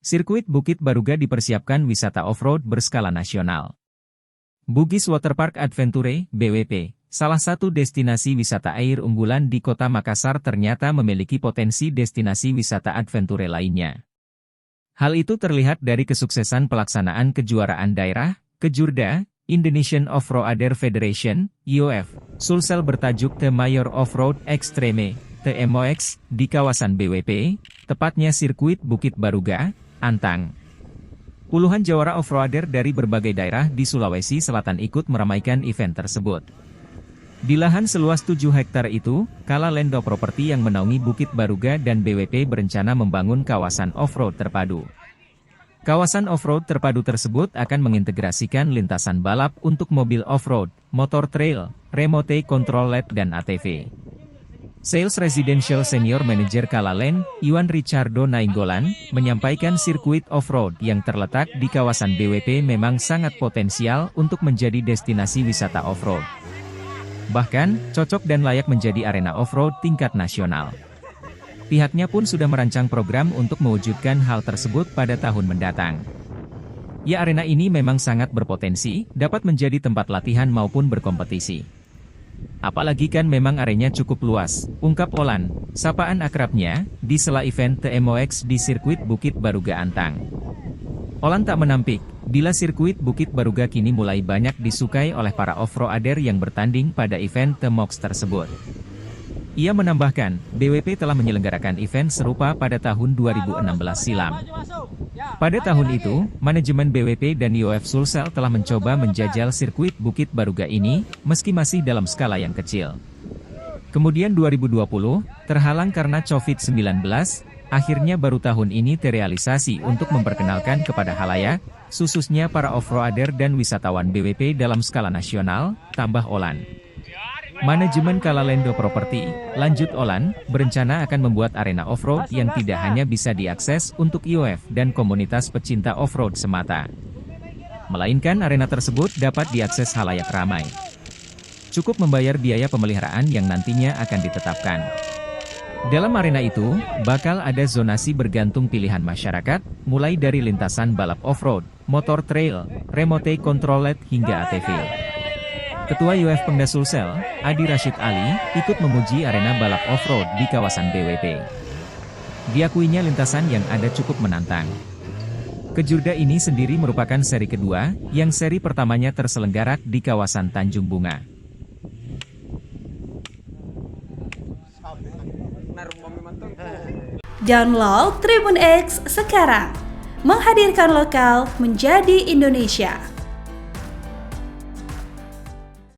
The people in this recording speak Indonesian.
Sirkuit Bukit Baruga dipersiapkan wisata off-road berskala nasional. Bugis Waterpark Adventure, BWP, salah satu destinasi wisata air unggulan di Kota Makassar ternyata memiliki potensi destinasi wisata adventure lainnya. Hal itu terlihat dari kesuksesan pelaksanaan kejuaraan daerah, Kejurda, Indonesian Off-Roader Federation, IOF, Sulsel bertajuk The Mayor Off-Road Extreme, TMOX, di kawasan BWP, tepatnya sirkuit Bukit Baruga, Antang. Puluhan jawara off-roader dari berbagai daerah di Sulawesi Selatan ikut meramaikan event tersebut. Di lahan seluas 7 hektar itu, Kala Lendo Property yang menaungi Bukit Baruga dan BWP berencana membangun kawasan off-road terpadu. Kawasan off-road terpadu tersebut akan mengintegrasikan lintasan balap untuk mobil off-road, motor trail, remote control LED dan ATV. Sales Residential Senior Manager Kalalen, Iwan Richardo Nainggolan, menyampaikan sirkuit off-road yang terletak di kawasan BWP memang sangat potensial untuk menjadi destinasi wisata off-road. Bahkan, cocok dan layak menjadi arena off-road tingkat nasional. Pihaknya pun sudah merancang program untuk mewujudkan hal tersebut pada tahun mendatang. Ya, arena ini memang sangat berpotensi, dapat menjadi tempat latihan maupun berkompetisi. Apalagi kan memang areanya cukup luas, ungkap Olan, sapaan akrabnya, di sela event TMOX di sirkuit Bukit Baruga Antang. Olan tak menampik, bila sirkuit Bukit Baruga kini mulai banyak disukai oleh para off-roader yang bertanding pada event TMOX tersebut. Ia menambahkan, BWP telah menyelenggarakan event serupa pada tahun 2016 silam. Pada tahun itu, manajemen BWP dan IOF Sulsel telah mencoba menjajal sirkuit Bukit Baruga ini, meski masih dalam skala yang kecil. Kemudian 2020, terhalang karena COVID-19, akhirnya baru tahun ini terrealisasi untuk memperkenalkan kepada halayak, khususnya para off-roader dan wisatawan BWP dalam skala nasional, tambah Olan. Manajemen Kalalendo Property, lanjut Olan, berencana akan membuat arena off-road yang tidak hanya bisa diakses untuk IOF dan komunitas pecinta off-road semata. Melainkan arena tersebut dapat diakses halayak ramai. Cukup membayar biaya pemeliharaan yang nantinya akan ditetapkan. Dalam arena itu, bakal ada zonasi bergantung pilihan masyarakat, mulai dari lintasan balap off-road, motor trail, remote control LED hingga ATV. Ketua IOF Pemda Sulsel, Adi Rashid Ali, ikut memuji arena balap off-road di kawasan BWP. Diakuinya lintasan yang ada cukup menantang. Kejurda ini sendiri merupakan seri kedua, yang seri pertamanya terselenggara di kawasan Tanjung Bunga. Download Tribun X sekarang, menghadirkan lokal menjadi Indonesia.